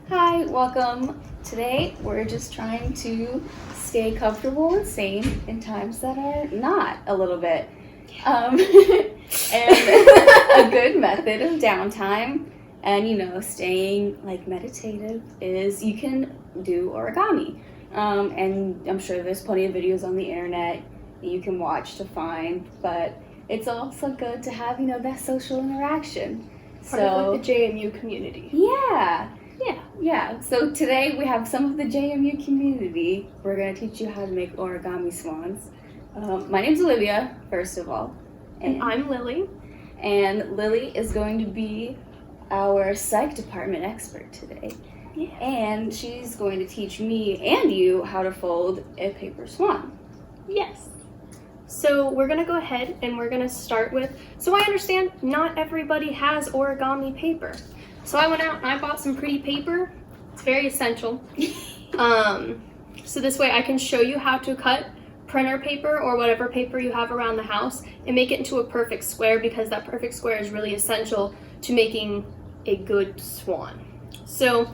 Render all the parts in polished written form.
Hi, welcome. Today we're just trying to stay comfortable and sane in times that are not a little bit. And a good method of downtime and staying like meditative is you can do origami. And I'm sure there's plenty of videos on the internet you can watch to find, but it's also good to have that social interaction. Part of like the JMU community. Yeah. So today we have some of the JMU community. We're going to teach you how to make origami swans. My name's Olivia, first of all. And I'm Lily. And Lily is going to be our psych department expert today. Yeah. And she's going to teach me and you how to fold a paper swan. Yes. So we're going to go ahead and we're going to start with, so I understand not everybody has origami paper. So I went out and I bought some pretty paper. It's very essential. So this way I can show you how to cut printer paper or whatever paper you have around the house and make it into a perfect square, because that perfect square is really essential to making a good swan. So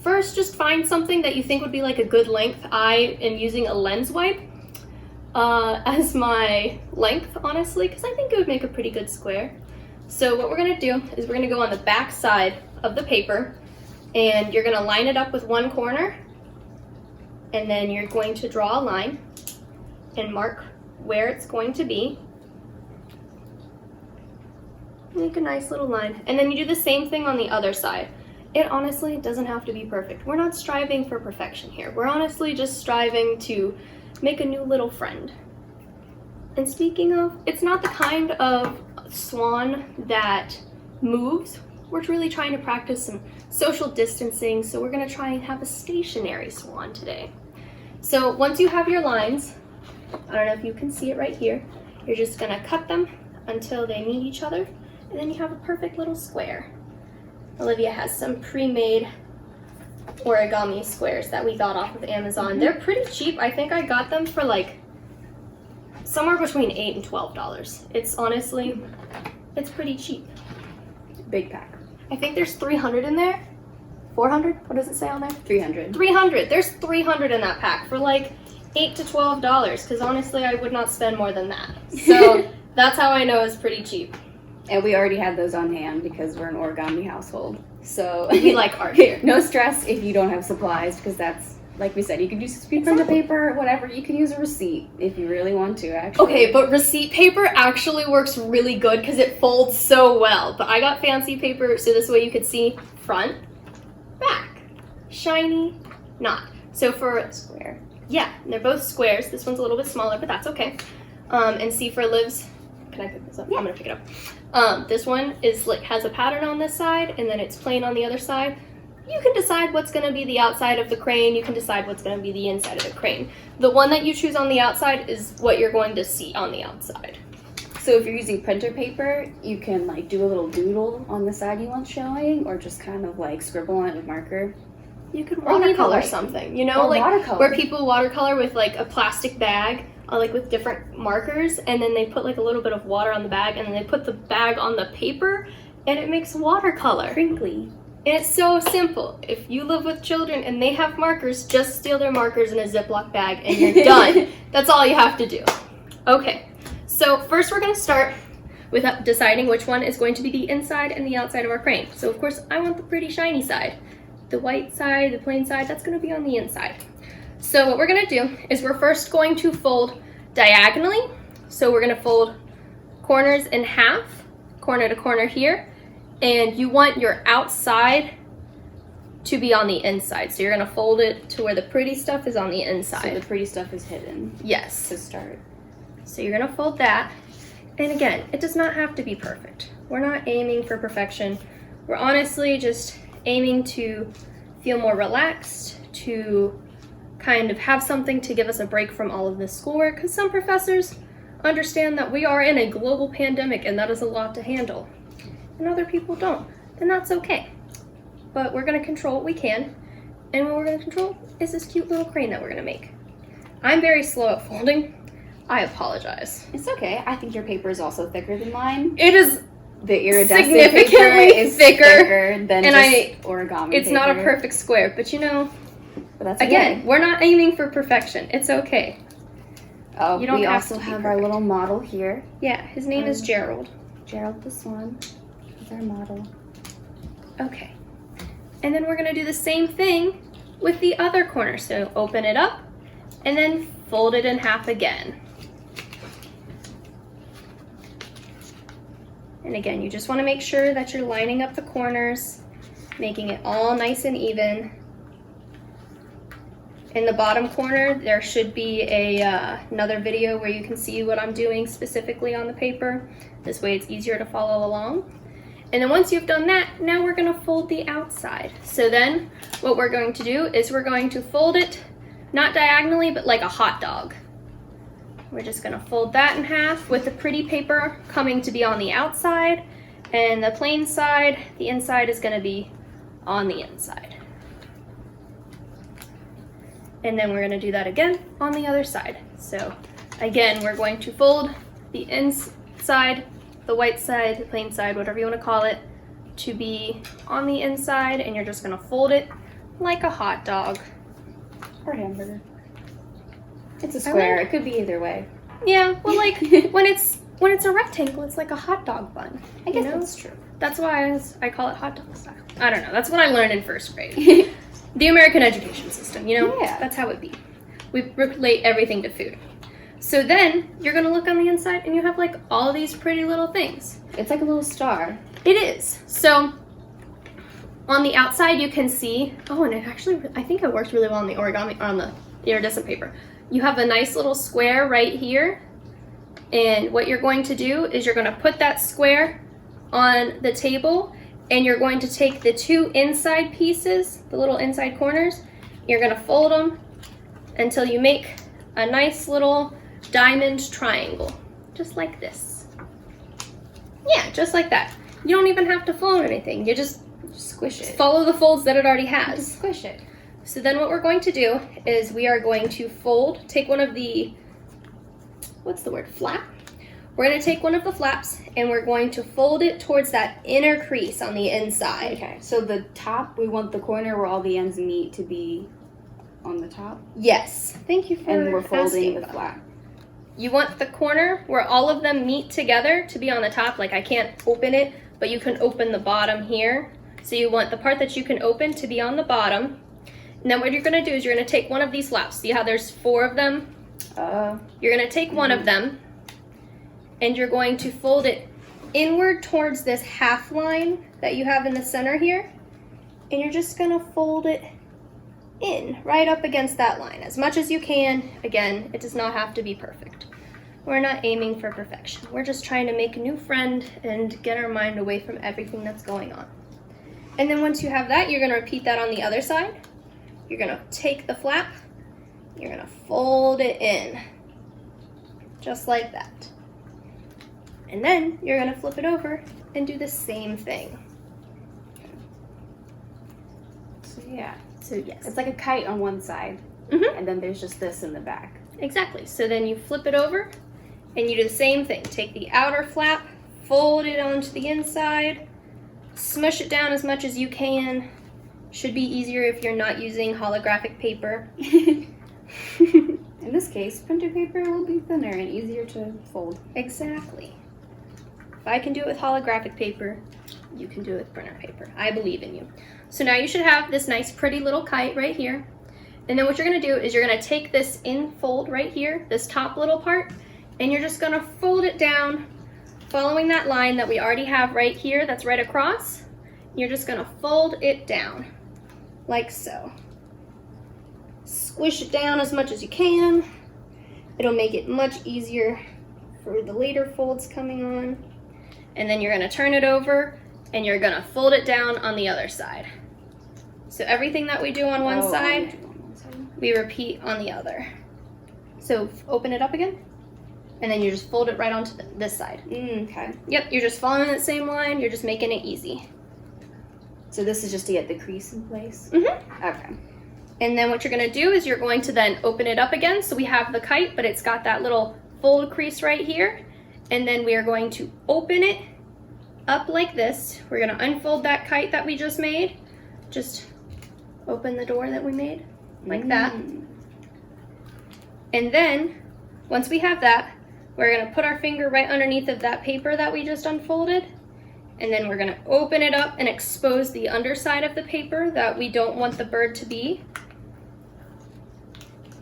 first, just find something that you think would be like a good length. I am using a lens wipe as my length, honestly, because I think it would make a pretty good square. So what we're going to do is we're going to go on the back side of the paper, and you're going to line it up with one corner, and then you're going to draw a line and mark where it's going to be. Make a nice little line, and then you do the same thing on the other side. It honestly doesn't have to be perfect. We're not striving for perfection here. We're honestly just striving to make a new little friend. And speaking of, it's not the kind of swan that moves. We're really trying to practice some social distancing, so we're going to try and have a stationary swan today. So once you have your lines, I don't know if you can see it right here, you're just going to cut them until they meet each other, and then you have a perfect little square. Olivia has some pre-made origami squares that we got off of Amazon. They're pretty cheap. I think I got them for like somewhere between $8 and $12. It's honestly, it's pretty cheap. Big pack. I think there's 300 in there. 400? What does it say on there? 300. 300. There's 300 in that pack for like $8 to $12, because honestly I would not spend more than that. So that's how I know it's pretty cheap. And we already had those on hand because we're an origami household. So we like art here. No stress if you don't have supplies, because that's, like we said, you can do screen printer paper, whatever. You can use a receipt if you really want to, actually. Okay, but receipt paper actually works really good because it folds so well. But I got fancy paper, so this way you could see front, back, shiny, not. So for square. Yeah, they're both squares. This one's a little bit smaller, but that's okay. And see for Liv's, can I pick this up? Yeah. I'm gonna pick it up. This one is like has a pattern on this side, and then it's plain on the other side. You can decide what's going to be the outside of the crane. You can decide what's going to be the inside of the crane. The one that you choose on the outside is what you're going to see on the outside. So if you're using printer paper, you can like do a little doodle on the side you want showing, or just kind of like scribble on it with marker. You could watercolor something, you know, or like watercolor. Where people watercolor with like a plastic bag, like with different markers, and then they put like a little bit of water on the bag, and then they put the bag on the paper, and it makes watercolor. Crinkly. And it's so simple. If you live with children and they have markers, just steal their markers in a Ziploc bag and you're done. That's all you have to do. Okay, so first we're going to start with deciding which one is going to be the inside and the outside of our crane. So of course I want the pretty shiny side. The white side, the plain side, that's going to be on the inside. So what we're going to do is we're first going to fold diagonally. So we're going to fold corners in half, corner to corner here. And you want your outside to be on the inside. So you're going to fold it to where the pretty stuff is on the inside. So the pretty stuff is hidden. Yes. To start. So you're going to fold that. And again, it does not have to be perfect. We're not aiming for perfection. We're honestly just aiming to feel more relaxed, to kind of have something to give us a break from all of this schoolwork. Because some professors understand that we are in a global pandemic and that is a lot to handle. And other people don't, then that's okay. But we're going to control what we can, and what we're going to control is this cute little crane that we're going to make. I'm very slow at folding. I apologize. It's okay. I think your paper is also thicker than mine. It is the iridescent significantly paper is thicker than and just origami it's paper. not a perfect square, but you know, But that's again, okay. we're not aiming for perfection. It's okay. Oh, You don't we have also to be have our perfect. little model here. Yeah, his name is Gerald. Gerald the Swan is our model. Okay. And then we're going to do the same thing with the other corner. So open it up and then fold it in half again. And again, you just want to make sure that you're lining up the corners, making it all nice and even. In the bottom corner, there should be another video where you can see what I'm doing specifically on the paper. This way it's easier to follow along. And then once you've done that, now we're going to fold the outside. So then what we're going to do is we're going to fold it, not diagonally, but like a hot dog. We're just going to fold that in half with the pretty paper coming to be on the outside, and the plain side, the inside is going to be on the inside. And then we're going to do that again on the other side. So again, we're going to fold the inside, the white side, the plain side, whatever you want to call it, to be on the inside, and you're just going to fold it like a hot dog. Or hamburger. It's a square. It could be either way. Yeah, well, like when it's a rectangle, it's like a hot dog bun. I guess you know? that's true. That's why I call it hot dog style. I don't know. That's what I learned in first grade. The American education system, you know? Yeah. That's how it be. We relate everything to food. So then you're going to look on the inside and you have like all these pretty little things. It's like a little star. It is. So on the outside you can see, oh, and it actually, I think it worked really well on the origami, on the iridescent paper. You have a nice little square right here. And what you're going to do is you're going to put that square on the table, and you're going to take the two inside pieces, the little inside corners, you're going to fold them until you make a nice little diamond triangle, just like this. Yeah, just like that. You don't even have to fold anything. You just Squish it. follow the folds that it already has. Just squish it. So then what we're going to do is we are going to fold, take one of the, what's the word, flap? We're going to take one of the flaps and we're going to fold it towards that inner crease on the inside. Okay, so the top, we want the corner where all the ends meet to be on the top. Yes. Thank you for And we're folding asking the about flap. that. You want the corner where all of them meet together to be on the top. Like I can't open it, but you can open the bottom here. So you want the part that you can open to be on the bottom. And then what you're going to do is you're going to take one of these flaps. See how there's 4 of them? You're going to take one of them and you're going to fold it inward towards this half line that you have in the center here. And you're just going to fold it in right up against that line as much as you can. Again, it does not have to be perfect. We're not aiming for perfection. We're just trying to make a new friend and get our mind away from everything that's going on. And then once you have that, you're going to repeat that on the other side. You're going to take the flap, you're going to fold it in, just like that. And then you're going to flip it over and do the same thing. So yeah. So yes. It's like a kite on one side, Mm-hmm. and then there's just this in the back. Exactly. So then you flip it over and you do the same thing. Take the outer flap, fold it onto the inside, smush it down as much as you can. Should be easier if you're not using holographic paper. In this case, printer paper will be thinner and easier to fold. Exactly. If I can do it with holographic paper, you can do it with printer paper. I believe in you. So now you should have this nice pretty little kite right here. And then what you're going to do is you're going to take this in fold right here, this top little part, and you're just going to fold it down following that line that we already have right here that's right across. You're just going to fold it down like so. Squish it down as much as you can. It'll make it much easier for the later folds coming on. And then you're going to turn it over and you're going to fold it down on the other side. So everything that we do on one side, we repeat on the other. So open it up again, and then you just fold it right onto this side. Okay. Yep, you're just following that same line, you're just making it easy. So this is just to get the crease in place? Mm-hmm. Okay. And then what you're going to do is you're going to then open it up again. So we have the kite, but it's got that little fold crease right here. And then we are going to open it up like this. We're gonna unfold that kite that we just made. Just open the door that we made, like that. And then, once we have that, we're gonna put our finger right underneath of that paper that we just unfolded. And then we're gonna open it up and expose the underside of the paper that we don't want the bird to be.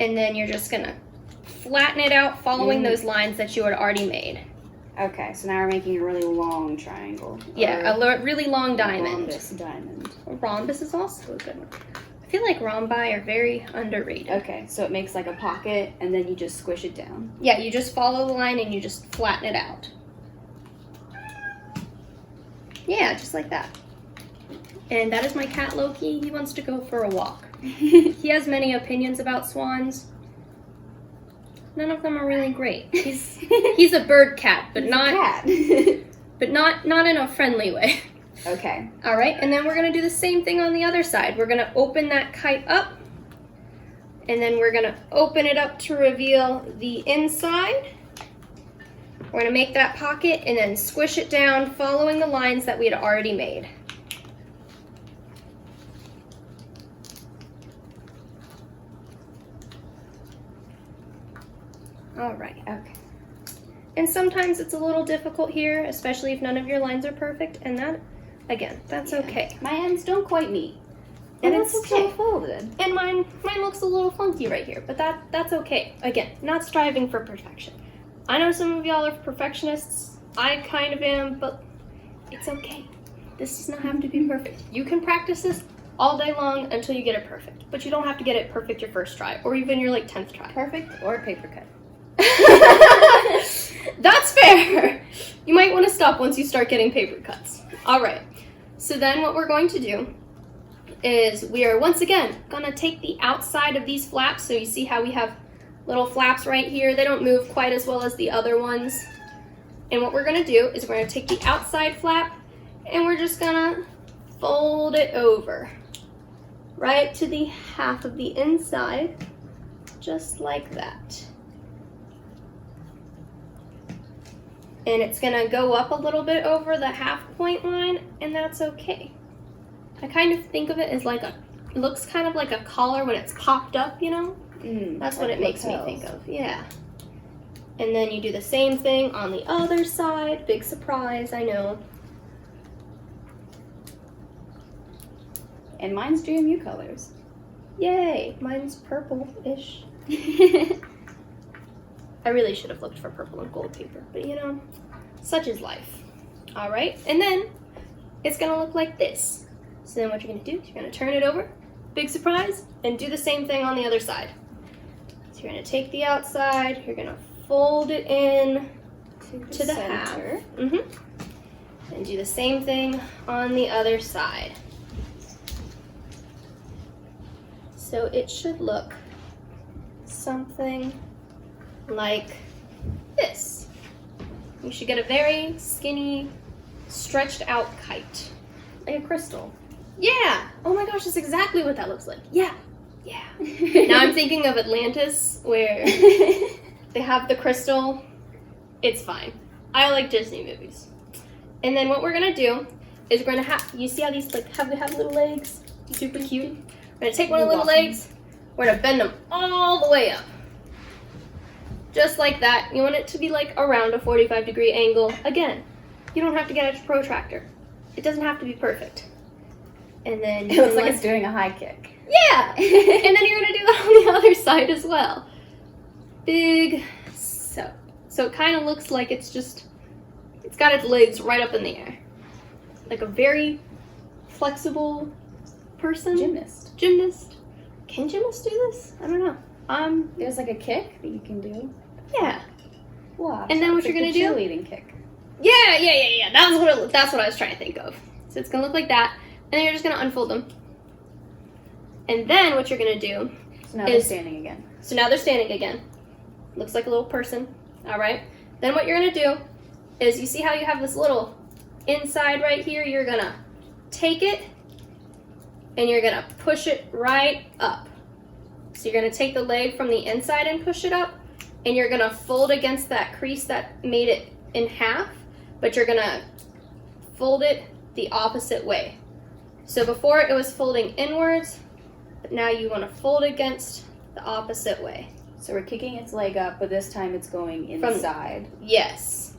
And then you're just gonna flatten it out following those lines that you had already made. Okay, so now we're making a really long triangle. Yeah, a really long diamond. Rhombus diamond. A rhombus is also a good one. I feel like rhombi are very underrated. Okay, so it makes like a pocket, and then you just squish it down. Yeah, you just follow the line and you just flatten it out. Yeah, just like that. And that is my cat Loki. He wants to go for a walk. He has many opinions about swans. None of them are really great. He's a bird cat, but not in a friendly way. Okay. All right, and then we're gonna do the same thing on the other side. We're gonna open that kite up, and then we're gonna open it up to reveal the inside. We're gonna make that pocket and then squish it down following the lines that we had already made. All right, okay. And sometimes it's a little difficult here, especially if none of your lines are perfect, and that, again, that's okay. My ends don't quite meet. And it's okay. Folded. And mine looks a little funky right here, but that's okay. Again, not striving for perfection. I know some of y'all are perfectionists. I kind of am, but it's okay. This does not have to be perfect. You can practice this all day long until you get it perfect, but you don't have to get it perfect your first try, or even your 10th try. Perfect or paper cut. That's fair. You might want to stop once you start getting paper cuts. All right. So then what we're going to do is we are once again going to take the outside of these flaps. So you see how we have little flaps right here. They don't move quite as well as the other ones. And what we're going to do is we're going to take the outside flap and we're just going to fold it over right to the half of the inside, just like that. And it's gonna go up a little bit over the half point line, and that's okay. I kind of think of it as like it looks kind of like a collar when it's popped up, you know? That's what it makes me think of, yeah. And then you do the same thing on the other side. Big surprise, I know. And mine's GMU colors. Yay, mine's purple-ish. I really should have looked for purple and gold paper, but you know, such is life. All right, and then it's gonna look like this. So then what you're gonna do is you're gonna turn it over, big surprise, and do the same thing on the other side. So you're gonna take the outside, you're gonna fold it in to the half. And do the same thing on the other side. So it should look something like this. You should get a very skinny, stretched out kite. Like a crystal. Yeah! Oh my gosh, that's exactly what that looks like. Yeah. Yeah. Now I'm thinking of Atlantis, where they have the crystal. It's fine. I like Disney movies. And then what we're gonna do is we're gonna have, you see how these have little legs? Super cute. We're gonna take one of the little legs, we're gonna bend them all the way up. Just like that. You want it to be like around a 45-degree angle. Again, you don't have to get a protractor. It doesn't have to be perfect. And then it looks like it's doing a high kick. Yeah! And then you're gonna do that on the other side as well. Big, so it kind of looks like it's got its legs right up in the air. Like a very flexible person. Gymnast. Can gymnasts do this? I don't know. There's like a kick that you can do. Yeah. Wow. And then what you're gonna do? Cheerleading kick. Yeah. That's what I was trying to think of. So it's gonna look like that, and then you're just gonna unfold them. And then what you're gonna do So now they're standing again. So now they're standing again. Looks like a little person. All right. Then what you're gonna do is, you see how you have this little inside right here? You're gonna take it and you're gonna push it right up. So you're gonna take the leg from the inside and push it up, and you're gonna fold against that crease that made it in half, but you're gonna fold it the opposite way. So before it was folding inwards, but now you want to fold against the opposite way. So we're kicking its leg up, but this time it's going inside. Yes.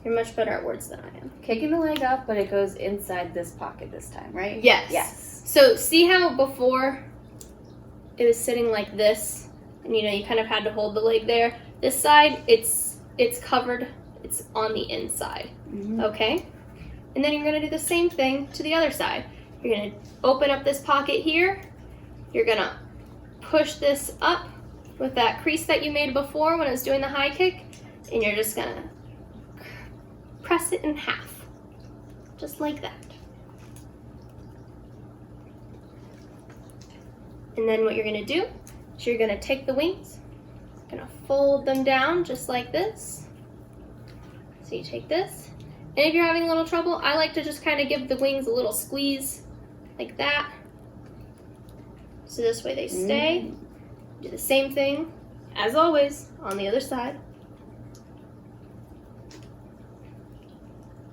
You're much better at words than I am. Kicking the leg up, but it goes inside this pocket this time, right? Yes. Yes. So see how before it was sitting like this, and you kind of had to hold the leg there? This side, it's covered, it's on the inside, okay? And then you're gonna do the same thing to the other side. You're gonna open up this pocket here, you're gonna push this up with that crease that you made before when I was doing the high kick, and you're just gonna press it in half, just like that. And then what you're gonna do is you're gonna take the wings, gonna fold them down just like this. So you take this, and if you're having a little trouble, I like to just kind of give the wings a little squeeze, like that. So this way they stay. Do the same thing, as always, on the other side.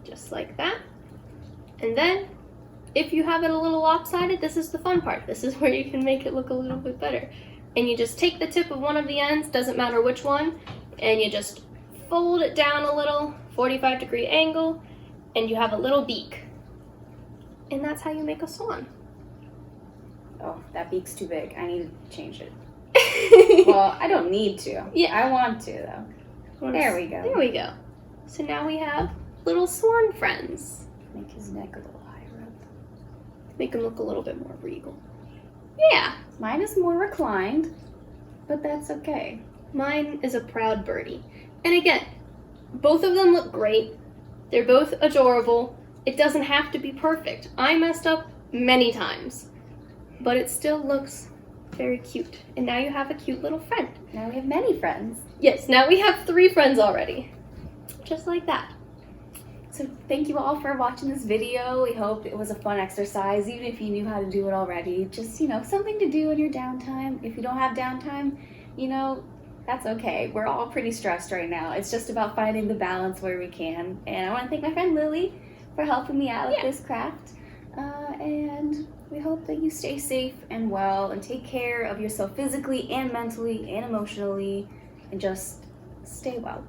Just like that. And then, if you have it a little lopsided, this is the fun part. This is where you can make it look a little bit better. And you just take the tip of one of the ends, doesn't matter which one, and you just fold it down a little, 45-degree angle, and you have a little beak. And that's how you make a swan. Oh, that beak's too big. I need to change it. Well, I don't need to. Yeah. I want to, though. There we go. There we go. So now we have little swan friends. Make his neck a little higher up. Make him look a little bit more regal. Yeah. Mine is more reclined, but that's okay. Mine is a proud birdie. And again, both of them look great. They're both adorable. It doesn't have to be perfect. I messed up many times, but it still looks very cute. And now you have a cute little friend. Now we have many friends. Yes, now we have 3 friends already. Just like that. So thank you all for watching this video. We hope it was a fun exercise, even if you knew how to do it already. Just, something to do in your downtime. If you don't have downtime, that's okay. We're all pretty stressed right now. It's just about finding the balance where we can. And I want to thank my friend Lily for helping me out with this craft. And we hope that you stay safe and well and take care of yourself physically and mentally and emotionally and just stay well.